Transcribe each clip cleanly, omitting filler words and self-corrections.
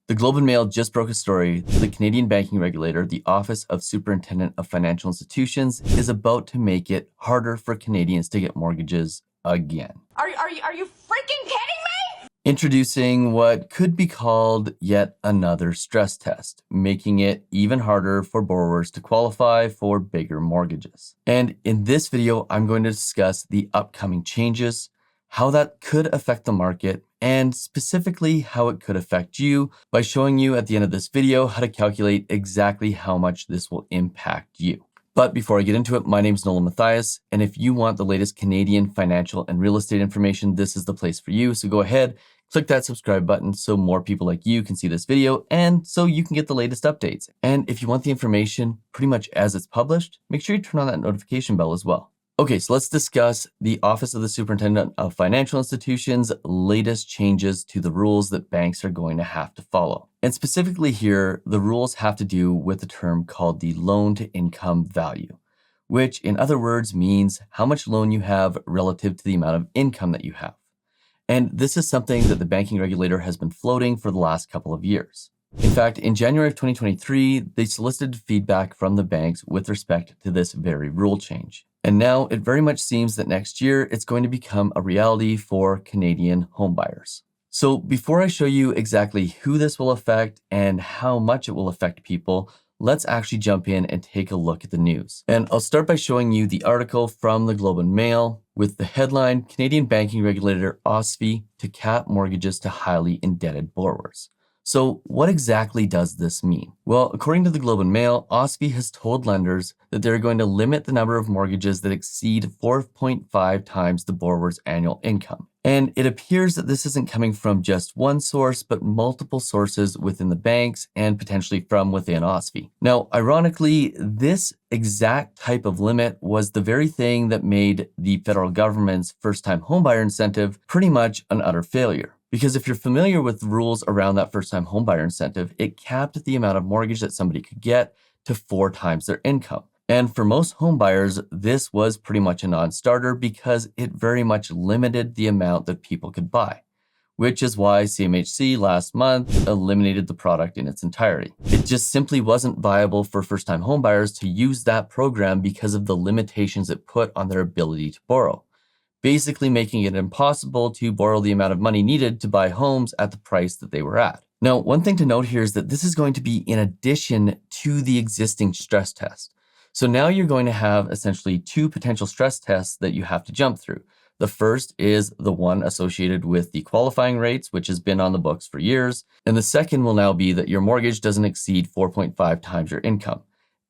The Globe and Mail just broke a story. The Canadian banking regulator, the Office of Superintendent of Financial Institutions, is about to make it harder for Canadians to get mortgages again. Are you freaking kidding me? Introducing what could be called yet another stress test, making it even harder for borrowers to qualify for bigger mortgages. And in this video, I'm going to discuss the upcoming changes, how that could affect the market, and specifically how it could affect you by showing you at the end of this video how to calculate exactly how much this will impact you. But before I get into it, my name is Nolan Matthias, and if you want the latest Canadian financial and real estate information, this is the place for you. So go ahead, click that subscribe button so more people like you can see this video and so you can get the latest updates. And if you want the information pretty much as it's published, make sure you turn on that notification bell as well. Okay, so let's discuss the Office of the Superintendent of Financial Institutions' latest changes to the rules that banks are going to have to follow. And specifically here, the rules have to do with the term called the loan-to-income value, which in other words means how much loan you have relative to the amount of income that you have. And this is something that the banking regulator has been floating for the last couple of years. In fact, in January of 2023, they solicited feedback from the banks with respect to this very rule change. And now it very much seems that next year it's going to become a reality for Canadian homebuyers. So before I show you exactly who this will affect and how much it will affect people, let's actually jump in and take a look at the news. And I'll start by showing you the article from the Globe and Mail with the headline, Canadian Banking Regulator OSFI to cap mortgages to highly indebted borrowers. So what exactly does this mean? Well, according to the Globe and Mail, OSFI has told lenders that they're going to limit the number of mortgages that exceed 4.5 times the borrower's annual income. And it appears that this isn't coming from just one source, but multiple sources within the banks and potentially from within OSFI. Now, ironically, this exact type of limit was the very thing that made the federal government's first-time homebuyer incentive pretty much an utter failure. Because if you're familiar with the rules around that first-time homebuyer incentive, it capped the amount of mortgage that somebody could get to 4 times their income. And for most homebuyers, this was pretty much a non-starter because it very much limited the amount that people could buy, which is why CMHC last month eliminated the product in its entirety. It just simply wasn't viable for first-time homebuyers to use that program because of the limitations it put on their ability to borrow, basically making it impossible to borrow the amount of money needed to buy homes at the price that they were at. Now, one thing to note here is that this is going to be in addition to the existing stress test. So now you're going to have essentially 2 potential stress tests that you have to jump through. The first is the one associated with the qualifying rates, which has been on the books for years. And the second will now be that your mortgage doesn't exceed 4.5 times your income,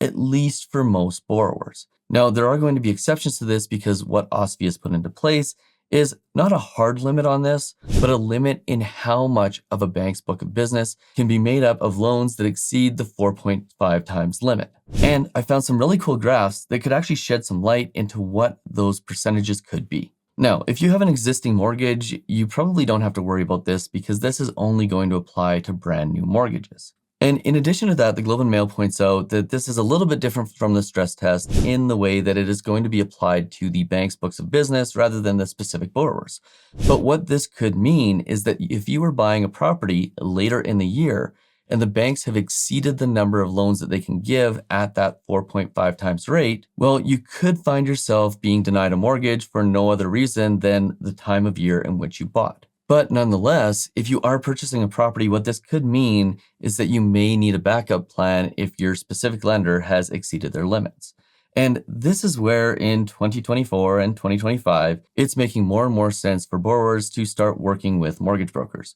at least for most borrowers. Now, there are going to be exceptions to this because what OSFI has put into place is not a hard limit on this, but a limit in how much of a bank's book of business can be made up of loans that exceed the 4.5 times limit. And I found some really cool graphs that could actually shed some light into what those percentages could be. Now, if you have an existing mortgage, you probably don't have to worry about this because this is only going to apply to brand new mortgages. And in addition to that, the Globe and Mail points out that this is a little bit different from the stress test in the way that it is going to be applied to the bank's books of business rather than the specific borrowers. But what this could mean is that if you were buying a property later in the year and the banks have exceeded the number of loans that they can give at that 4.5 times rate, well, you could find yourself being denied a mortgage for no other reason than the time of year in which you bought. But nonetheless, if you are purchasing a property, what this could mean is that you may need a backup plan if your specific lender has exceeded their limits. And this is where in 2024 and 2025, it's making more and more sense for borrowers to start working with mortgage brokers.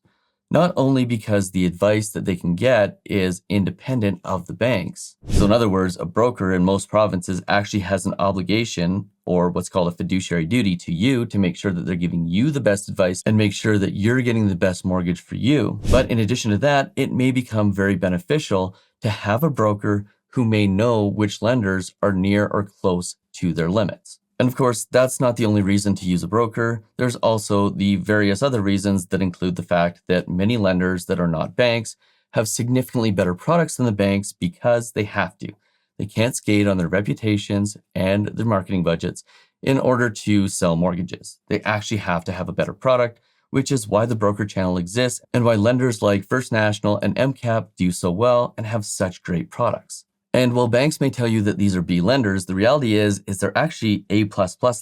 Not only because the advice that they can get is independent of the banks. So in other words, a broker in most provinces actually has an obligation or what's called a fiduciary duty to you to make sure that they're giving you the best advice and make sure that you're getting the best mortgage for you. But in addition to that, it may become very beneficial to have a broker who may know which lenders are near or close to their limits. And of course, that's not the only reason to use a broker. There's also the various other reasons that include the fact that many lenders that are not banks have significantly better products than the banks because they have to. They can't skate on their reputations and their marketing budgets in order to sell mortgages. They actually have to have a better product, which is why the broker channel exists and why lenders like First National and MCAP do so well and have such great products. And while banks may tell you that these are B lenders, the reality is they're actually A++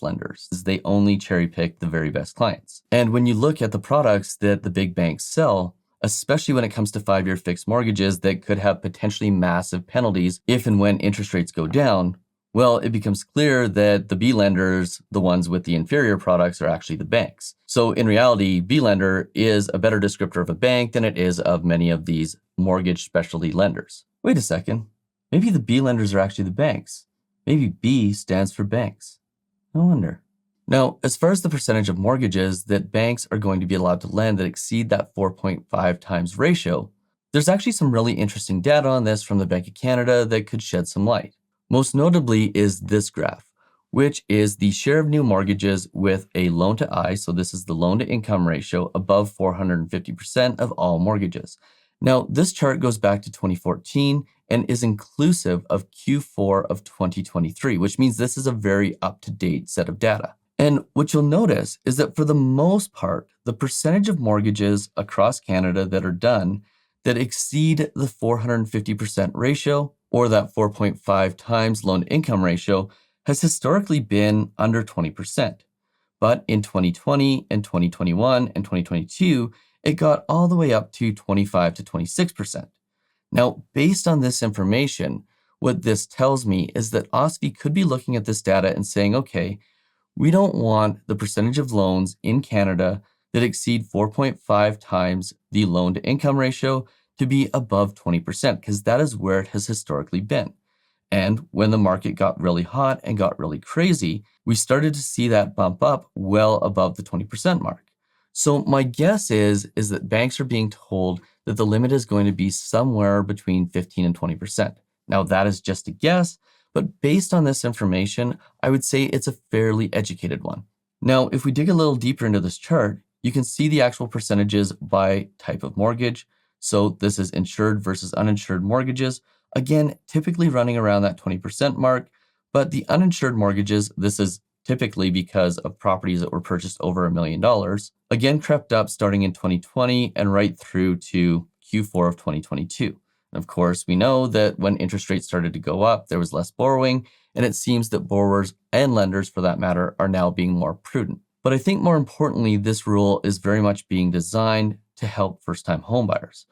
lenders. They only cherry pick the very best clients. And when you look at the products that the big banks sell, especially when it comes to 5-year fixed mortgages that could have potentially massive penalties if and when interest rates go down, well, it becomes clear that the B lenders, the ones with the inferior products, are actually the banks. So in reality, B lender is a better descriptor of a bank than it is of many of these mortgage specialty lenders. Wait a second. Maybe the B lenders are actually the banks. Maybe B stands for banks. No wonder. Now, as far as the percentage of mortgages that banks are going to be allowed to lend that exceed that 4.5 times ratio, there's actually some really interesting data on this from the Bank of Canada that could shed some light. Most notably is this graph, which is the share of new mortgages with a loan to I, so this is the loan to income ratio, above 450% of all mortgages. Now, this chart goes back to 2014 and is inclusive of Q4 of 2023, which means this is a very up-to-date set of data. And what you'll notice is that for the most part, the percentage of mortgages across Canada that are done that exceed the 450% ratio, or that 4.5 times loan to income ratio, has historically been under 20%. But in 2020 and 2021 and 2022, it got all the way up to 25 to 26%. Now, based on this information, what this tells me is that OSFI could be looking at this data and saying, okay, we don't want the percentage of loans in Canada that exceed 4.5 times the loan to income ratio to be above 20%, because that is where it has historically been. And when the market got really hot and got really crazy, we started to see that bump up well above the 20% mark. So my guess is that banks are being told that the limit is going to be somewhere between 15 and 20%. Now that is just a guess, but based on this information, I would say it's a fairly educated one. Now, if we dig a little deeper into this chart, you can see the actual percentages by type of mortgage. So this is insured versus uninsured mortgages. Again, typically running around that 20% mark, but the uninsured mortgages, this is typically because of properties that were purchased over $1 million, again crept up starting in 2020 and right through to Q4 of 2022. And of course, we know that when interest rates started to go up, there was less borrowing, and it seems that borrowers and lenders, for that matter, are now being more prudent. But I think more importantly, this rule is very much being designed to help first-time homebuyers.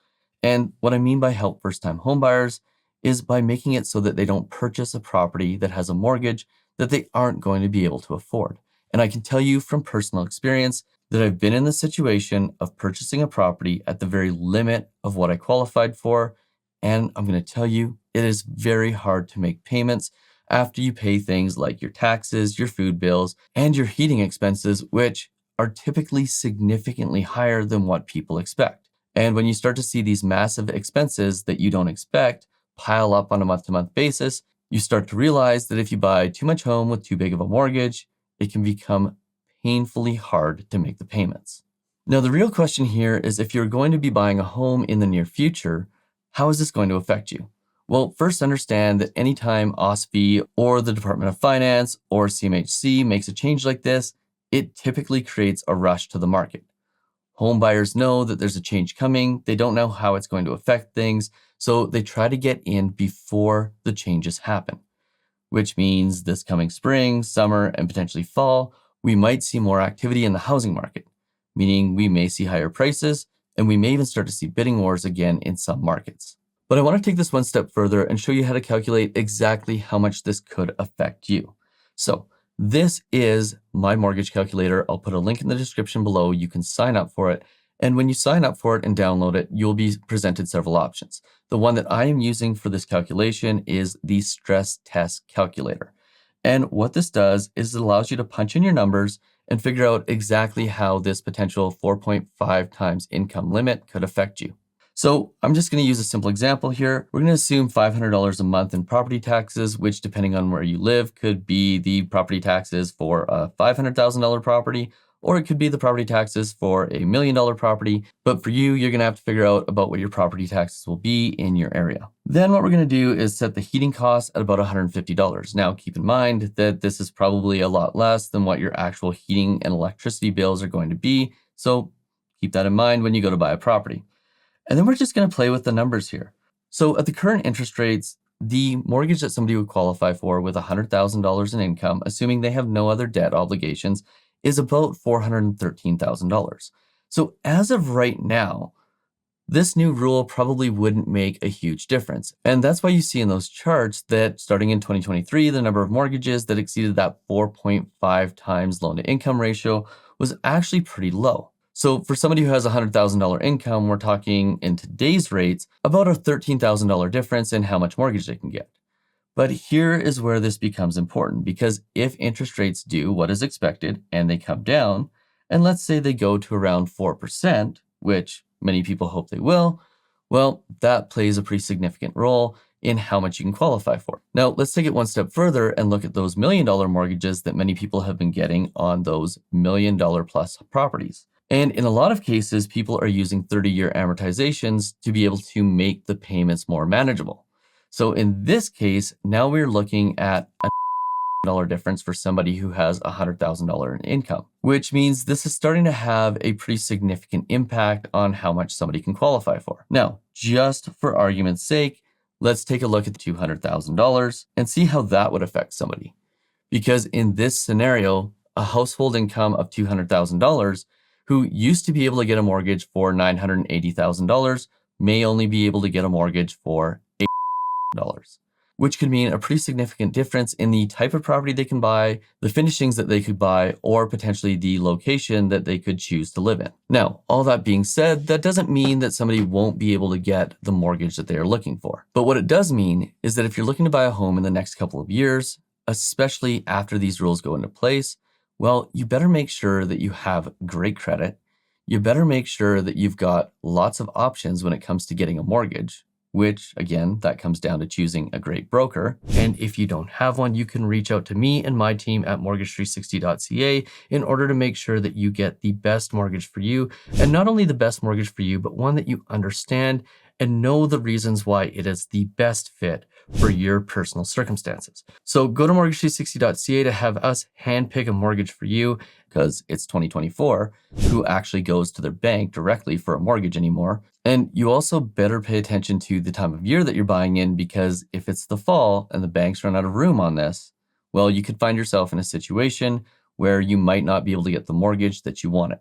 And what I mean by help first-time homebuyers is by making it so that they don't purchase a property that has a mortgage that they aren't going to be able to afford. And I can tell you from personal experience that I've been in the situation of purchasing a property at the very limit of what I qualified for. And I'm going to tell you, it is very hard to make payments after you pay things like your taxes, your food bills, and your heating expenses, which are typically significantly higher than what people expect. And when you start to see these massive expenses that you don't expect pile up on a month-to-month basis, you start to realize that if you buy too much home with too big of a mortgage, it can become painfully hard to make the payments. Now, the real question here is if you're going to be buying a home in the near future, how is this going to affect you? Well, first understand that anytime OSFI or the Department of Finance or CMHC makes a change like this, it typically creates a rush to the market. Home buyers know that there's a change coming. They don't know how it's going to affect things, so they try to get in before the changes happen, which means this coming spring, summer, and potentially fall, we might see more activity in the housing market, meaning we may see higher prices, and we may even start to see bidding wars again in some markets. But I want to take this one step further and show you how to calculate exactly how much this could affect you. So this is my mortgage calculator. I'll put a link in the description below. You can sign up for it. And when you sign up for it and download it, you'll be presented several options. The one that I am using for this calculation is the stress test calculator. And what this does is it allows you to punch in your numbers and figure out exactly how this potential 4.5 times income limit could affect you. So I'm just going to use a simple example here. We're going to assume $500 a month in property taxes, which depending on where you live could be the property taxes for a $500,000 property, or it could be the property taxes for a $1 million property. But for you, you're going to have to figure out about what your property taxes will be in your area. Then what we're going to do is set the heating costs at about $150. Now, keep in mind that this is probably a lot less than what your actual heating and electricity bills are going to be. So Keep that in mind when you go to buy a property. And then we're just going to play with the numbers here. So at the current interest rates, the mortgage that somebody would qualify for with $100,000 in income, assuming they have no other debt obligations, is about $413,000. So as of right now, this new rule probably wouldn't make a huge difference. And that's why you see in those charts that starting in 2023, the number of mortgages that exceeded that 4.5 times loan to income ratio was actually pretty low. So for somebody who has a $100,000 income, we're talking in today's rates about a $13,000 difference in how much mortgage they can get. But here is where this becomes important, because if interest rates do what is expected and they come down, and let's say they go to around 4%, which many people hope they will, well, that plays a pretty significant role in how much you can qualify for. Now, let's take it one step further and look at those $1 million mortgages that many people have been getting on those $1 million plus properties. And in a lot of cases, people are using 30-year amortizations to be able to make the payments more manageable. So in this case, now we're looking at a $1 difference for somebody who has $100,000 in income, which means this is starting to have a pretty significant impact on how much somebody can qualify for. Now, just for argument's sake, let's take a look at the $200,000 and see how that would affect somebody. Because in this scenario, a household income of $200,000 who used to be able to get a mortgage for $980,000 may only be able to get a mortgage for $8,000, which could mean a pretty significant difference in the type of property they can buy, the finishings that they could buy, or potentially the location that they could choose to live in. Now, all that being said, that doesn't mean that somebody won't be able to get the mortgage that they are looking for. But what it does mean is that if you're looking to buy a home in the next couple of years, especially after these rules go into place, well, you better make sure that you have great credit. You better make sure that you've got lots of options when it comes to getting a mortgage, which again, that comes down to choosing a great broker. And if you don't have one, you can reach out to me and my team at mortgage360.ca in order to make sure that you get the best mortgage for you. And not only the best mortgage for you, but one that you understand and know the reasons why it is the best fit for your personal circumstances. So go to mortgage360.ca to have us handpick a mortgage for you, because it's 2024, who actually goes to their bank directly for a mortgage anymore. And you also better pay attention to the time of year that you're buying in, because if it's the fall and the banks run out of room on this, well, you could find yourself in a situation where you might not be able to get the mortgage that you wanted.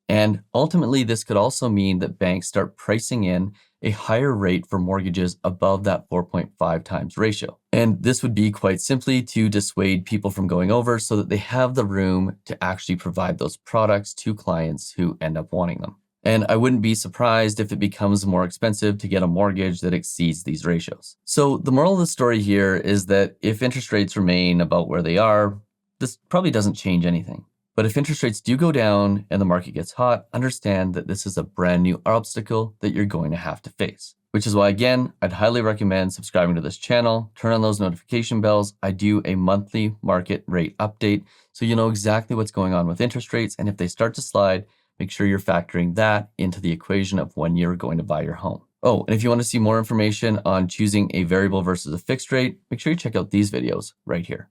And ultimately, this could also mean that banks start pricing in a higher rate for mortgages above that 4.5 times ratio. And this would be quite simply to dissuade people from going over so that they have the room to actually provide those products to clients who end up wanting them. And I wouldn't be surprised if it becomes more expensive to get a mortgage that exceeds these ratios. So the moral of the story here is that if interest rates remain about where they are, this probably doesn't change anything. But if interest rates do go down and the market gets hot, understand that this is a brand new obstacle that you're going to have to face. Which is why, again, I'd highly recommend subscribing to this channel, turn on those notification bells. I do a monthly market rate update, so you know exactly what's going on with interest rates. And if they start to slide, make sure you're factoring that into the equation of when you're going to buy your home. Oh, and if you want to see more information on choosing a variable versus a fixed rate, make sure you check out these videos right here.